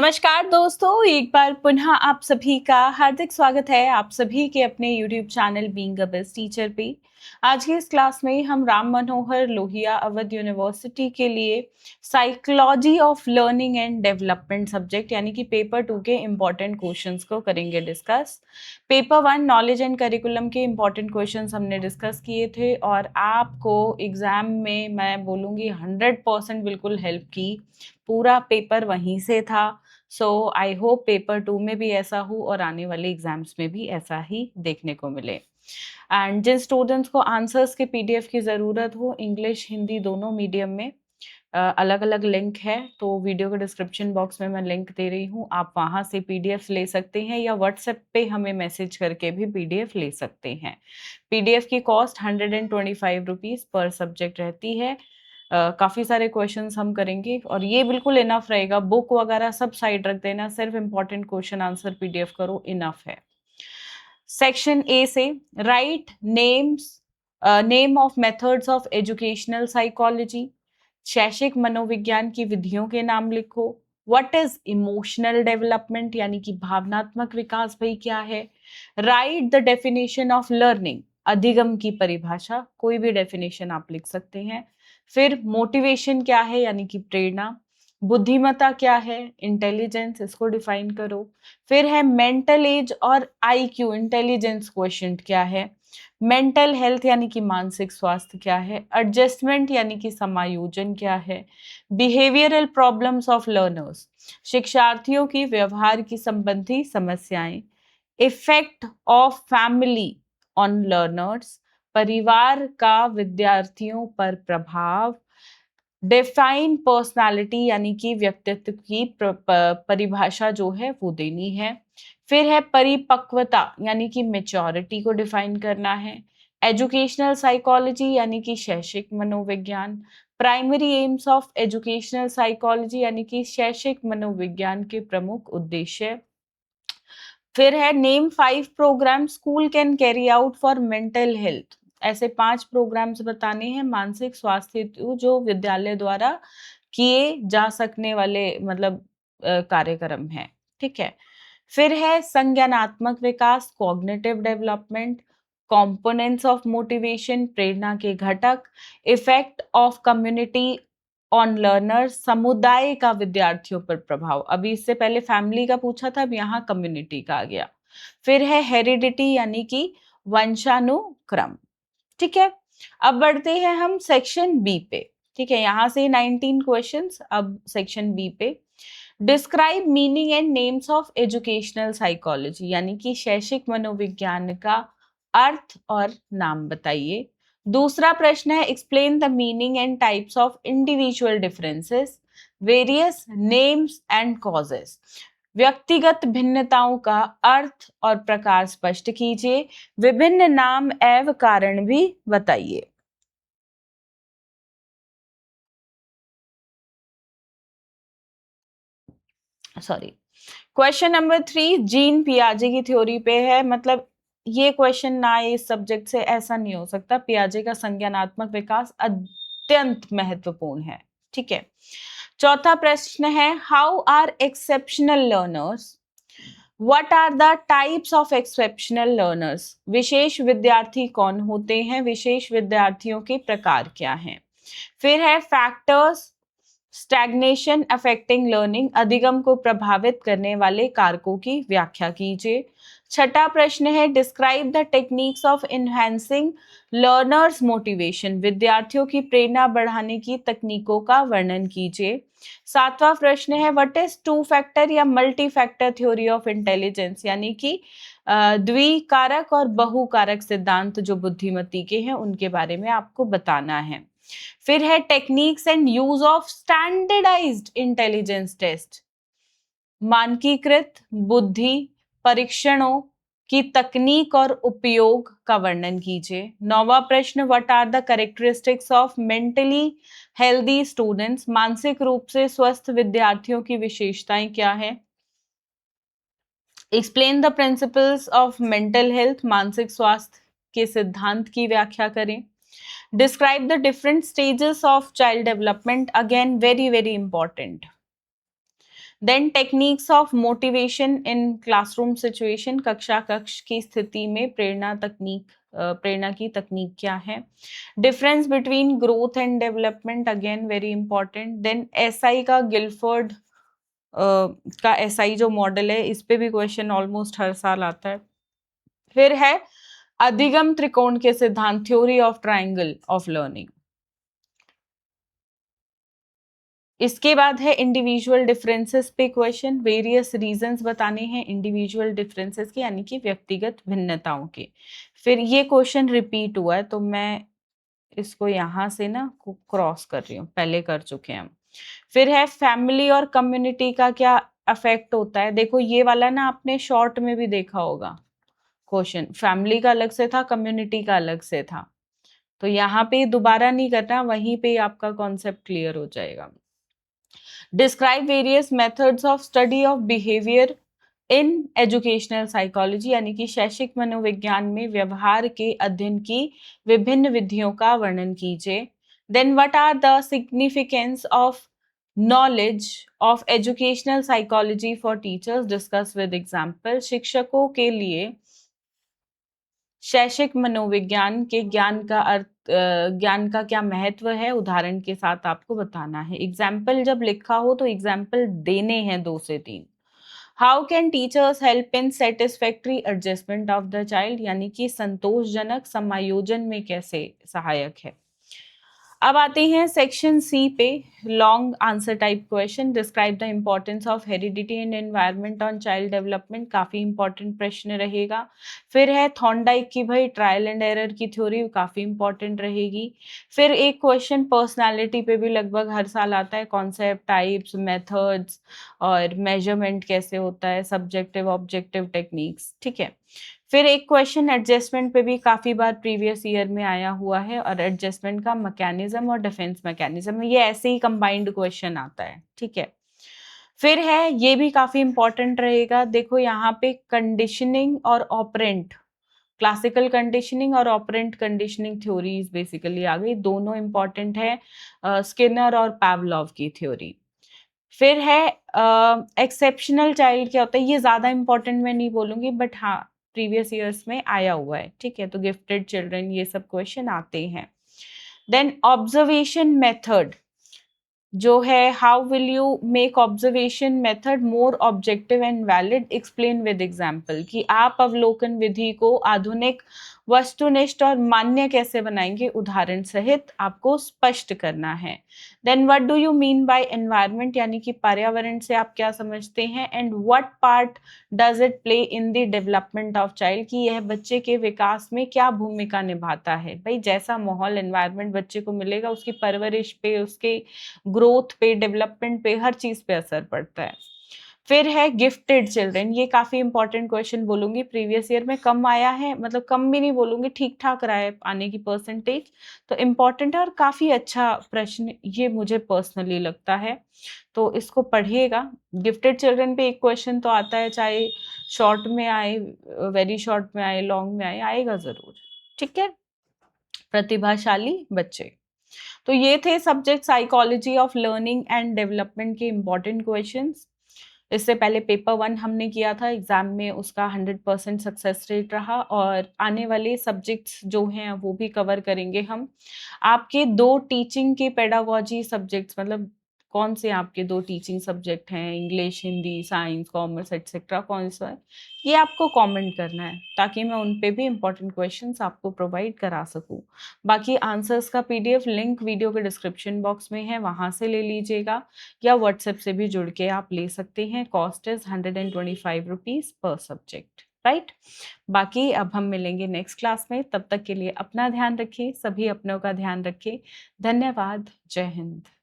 नमस्कार दोस्तों, एक बार पुनः आप सभी का हार्दिक स्वागत है आप सभी के अपने YouTube channel being a best teacher पे। आज की इस क्लास में हम राम मनोहर लोहिया अवध यूनिवर्सिटी के लिए psychology of learning and development subject यानी कि पेपर 2 के इम्पोर्टेंट क्वेश्चंस को करेंगे discuss. Paper 1 knowledge and curriculum के इम्पोर्टेंट क्वेश्चंस हमने डिस्कस किए थे और आपको एग्जाम में मैं बोलूँगी 100% बिल्कुल हेल्प की। पूरा पेपर वहीं से था। सो आई होप पेपर 2 में भी ऐसा हो और आने वाले एग्जाम्स में भी ऐसा ही देखने को मिले। एंड जिन स्टूडेंट्स को आंसर्स के पीडीएफ की ज़रूरत हो, इंग्लिश हिंदी दोनों मीडियम में अलग अलग लिंक है, तो वीडियो के डिस्क्रिप्शन बॉक्स में मैं लिंक दे रही हूँ, आप वहाँ से पीडीएफ ले सकते हैं या व्हाट्सएप पे हमें मैसेज करके भी पीडीएफ ले सकते हैं। पीडीएफ की कॉस्ट 125 रुपीज़ पर सब्जेक्ट रहती है। काफ़ी सारे क्वेश्चंस हम करेंगे और ये बिल्कुल इनफ रहेगा। बुक वगैरह सब साइड रख देना, सिर्फ इंपॉर्टेंट क्वेश्चन आंसर पीडीएफ करो, इनफ है। सेक्शन ए से write name of methods of educational psychology, शैक्षिक मनोविज्ञान की विधियों के नाम लिखो। व्हाट इज इमोशनल डेवलपमेंट यानी कि भावनात्मक विकास भाई क्या है। Right the definition of learning, अधिगम की परिभाषा, कोई भी डेफिनेशन आप लिख सकते हैं। फिर मोटिवेशन क्या है यानी कि प्रेरणा। बुद्धिमत्ता क्या है, इंटेलिजेंस, इसको डिफाइन करो। फिर है मेंटल एज और आईक्यू इंटेलिजेंस क्वेश्चन क्या है। मेंटल हेल्थ यानी कि मानसिक स्वास्थ्य क्या है। एडजस्टमेंट यानी कि समायोजन क्या है। बिहेवियरल प्रॉब्लम्स ऑफ लर्नर्स, शिक्षार्थियों की व्यवहार की संबंधी समस्याएं। Effect of family on learners, परिवार का विद्यार्थियों पर प्रभाव। डिफाइन पर्सनालिटी यानी कि व्यक्तित्व की परिभाषा जो है वो देनी है। फिर है परिपक्वता यानी कि मेच्योरिटी को डिफाइन करना है। एजुकेशनल साइकोलॉजी यानी कि शैक्षिक मनोविज्ञान। Primary aims of educational psychology यानी कि शैक्षिक मनोविज्ञान के प्रमुख उद्देश्य। फिर है name 5 programme school can carry out for mental health, ऐसे 5 प्रोग्राम्स बताने हैं मानसिक स्वास्थ्य हेतु जो विद्यालय द्वारा किए जा सकने वाले मतलब कार्यक्रम है। ठीक है। फिर है संज्ञानात्मक विकास, cognitive development, components of motivation, प्रेरणा के घटक। Effect of community on learners, समुदाय का विद्यार्थियों पर प्रभाव। अभी इससे पहले फैमिली का पूछा था, अब यहाँ कम्युनिटी का आ गया। फिर है हेरिडिटी यानी कि वंशानुक्रम। ठीक है। अब बढ़ते हैं हम सेक्शन बी पे। ठीक है, यहाँ से 19 क्वेश्चंस। अब सेक्शन बी पे describe meaning and names of educational psychology यानी कि शैक्षिक मनोविज्ञान का अर्थ और नाम बताइए। दूसरा प्रश्न है explain the meaning and types of individual differences, various names and causes, व्यक्तिगत भिन्नताओं का अर्थ और प्रकार स्पष्ट कीजिए, विभिन्न नाम एवं कारण भी बताइए। सॉरी, क्वेश्चन नंबर 3 जीन पियाजे की थ्योरी पे है। मतलब ये क्वेश्चन ना इस सब्जेक्ट से ऐसा नहीं हो सकता। पियाजे का संज्ञानात्मक विकास अत्यंत महत्वपूर्ण है। ठीक है। चौथा प्रश्न है how are exceptional learners, what are the types of exceptional learners, विशेष विद्यार्थी कौन होते हैं, विशेष विद्यार्थियों के प्रकार क्या हैं। फिर है फैक्टर्स स्टैग्नेशन अफेक्टिंग लर्निंग, अधिगम को प्रभावित करने वाले कारकों की व्याख्या कीजिए। छठा प्रश्न है describe the techniques of enhancing learners motivation, विद्यार्थियों की प्रेरणा बढ़ाने की तकनीकों का वर्णन कीजिए। सातवां प्रश्न है व्हाट इज टू फैक्टर या multi factor theory of intelligence यानी कि द्विकारक और बहुकारक सिद्धांत जो बुद्धिमत्ती के हैं उनके बारे में आपको बताना है। फिर है techniques and use of standardised intelligence test, मानकीकृत बुद्धि परीक्षणों की तकनीक और उपयोग का वर्णन कीजिए। नौवां प्रश्न what are the characteristics of mentally healthy students, मानसिक रूप से स्वस्थ विद्यार्थियों की विशेषताएं क्या है। Explain the principles of mental health, मानसिक स्वास्थ्य के सिद्धांत की व्याख्या करें। Describe the different stages of child development, again very important. Then techniques of motivation in classroom situation, कक्षा कक्ष की स्थिति में प्रेरणा की तकनीक क्या है। Difference between growth and development, again very important. Then SI का गिलफोर्ड का एसआई जो मॉडल है, इस पे भी क्वेश्चन ऑलमोस्ट हर साल आता है। फिर है अधिगम त्रिकोण के सिद्धांत, theory of triangle of learning. इसके बाद है इंडिविजुअल डिफरेंसेस पे क्वेश्चन, वेरियस रीजंस बताने हैं इंडिविजुअल डिफरेंसेस के, यानी कि व्यक्तिगत भिन्नताओं के। फिर ये क्वेश्चन रिपीट हुआ है, तो मैं इसको यहाँ से ना क्रॉस कर रही हूँ, पहले कर चुके हैं हम। फिर है फैमिली और कम्युनिटी का क्या अफेक्ट होता है। देखो ये वाला ना आपने शॉर्ट में भी देखा होगा क्वेश्चन, फैमिली का अलग से था, कम्युनिटी का अलग से था, तो यहाँ पे दोबारा नहीं करना, वहीं पे आपका कॉन्सेप्ट क्लियर हो जाएगा। Describe various methods of study of behaviour in educational psychology, यानी कि शैक्षिक मनोविज्ञान में व्यवहार के अध्ययन की विभिन्न विधियों का वर्णन कीजिए। Then what are the significance of knowledge of educational psychology for teachers, discuss with example. शिक्षकों के लिए शैक्षिक मनोविज्ञान के ज्ञान का क्या महत्व है, उदाहरण के साथ आपको बताना है। एग्जाम्पल जब लिखा हो तो एग्जाम्पल देने हैं 2 से 3। How can teachers help in satisfactory adjustment of the child, यानी कि संतोषजनक समायोजन में कैसे सहायक है। अब आते हैं सेक्शन सी पे, long answer type question. Describe the importance of heredity and environment on child development, काफी इंपॉर्टेंट प्रश्न रहेगा। फिर है थॉर्नडाइक की भाई ट्रायल एंड एरर की थ्योरी, काफी इंपॉर्टेंट रहेगी। फिर एक क्वेश्चन पर्सनालिटी पे भी लगभग हर साल आता है, कॉन्सेप्ट, टाइप्स, मेथड्स और मेजरमेंट कैसे होता है, सब्जेक्टिव ऑब्जेक्टिव टेक्निक्स, ठीक है। फिर एक क्वेश्चन एडजस्टमेंट पे भी काफी बार प्रीवियस ईयर में आया हुआ है, और एडजस्टमेंट का मैकेनिज्म और डिफेंस मैकेनिज्म, ये ऐसे ही कंबाइंड क्वेश्चन आता है, ठीक है। फिर है ये भी काफी इंपॉर्टेंट रहेगा, देखो यहाँ पे कंडीशनिंग और ऑपरेंट, क्लासिकल कंडीशनिंग और ऑपरेंट कंडीशनिंग थ्योरीज बेसिकली आ गई, दोनों इंपॉर्टेंट है, स्किनर और पावलोव की थ्योरी। फिर है एक्सेप्शनल चाइल्ड क्या होता है, ये ज्यादा इंपॉर्टेंट मैं नहीं बोलूंगी, बट हाँ प्रीवियस ईयर्स में आया हुआ है, ठीक है। तो गिफ्टेड चिल्ड्रन, ये सब क्वेश्चन आते हैं। देन ऑब्जर्वेशन मेथड जो है, how will you make observation method more objective and valid, explain with example, कि आप अवलोकन विधि को आधुनिक, वस्तुनिष्ठ और मान्य कैसे बनाएंगे, उदाहरण सहित आपको स्पष्ट करना है। Then what do you mean by environment, यानी कि पर्यावरण से आप क्या समझते हैं। And what part does it play in the development of child, कि यह बच्चे के विकास में क्या भूमिका निभाता है। भाई जैसा माहौल एनवायरनमेंट बच्चे को मिलेगा, उसकी परवरिश पे, उसके ग्रोथ पे, डेवलपमेंट पे, हर चीज पे असर पड़ता है। फिर है गिफ्टेड चिल्ड्रन, ये काफी इंपॉर्टेंट क्वेश्चन बोलूंगी, प्रीवियस ईयर में कम आया है, मतलब कम भी नहीं बोलूंगी, ठीक ठाक रहा है आने की परसेंटेज, तो इम्पोर्टेंट है और काफी अच्छा प्रश्न ये मुझे पर्सनली लगता है, तो इसको पढ़िएगा। गिफ्टेड चिल्ड्रन पे एक क्वेश्चन तो आता है, चाहे शॉर्ट में आए, वेरी शॉर्ट में आए, लॉन्ग में आए, आएगा जरूर, ठीक है। प्रतिभाशाली बच्चे, तो ये थे subject psychology of learning and development के इम्पोर्टेंट क्वेश्चंस। इससे पहले पेपर 1 हमने किया था एग्जाम में, उसका 100% सक्सेस रेट रहा, और आने वाले सब्जेक्ट्स जो हैं वो भी कवर करेंगे हम। आपके 2 टीचिंग के पेडागोजी सब्जेक्ट्स, मतलब कौन से आपके 2 टीचिंग सब्जेक्ट हैं, English, Hindi, science, commerce etcetera, कौन सा है, ये आपको कमेंट करना है, ताकि मैं उन पे भी इंपॉर्टेंट क्वेश्चंस आपको प्रोवाइड करा सकूं। बाकी आंसर्स का पीडीएफ लिंक वीडियो के डिस्क्रिप्शन बॉक्स में है, वहां से ले लीजिएगा, या व्हाट्सएप से भी जुड़ के आप ले सकते हैं। Cost is 125 rupees per subject, right. बाकी अब हम मिलेंगे नेक्स्ट क्लास में, तब तक के लिए अपना ध्यान रखिए, सभी अपनों का ध्यान रखिए। धन्यवाद, जय हिंद।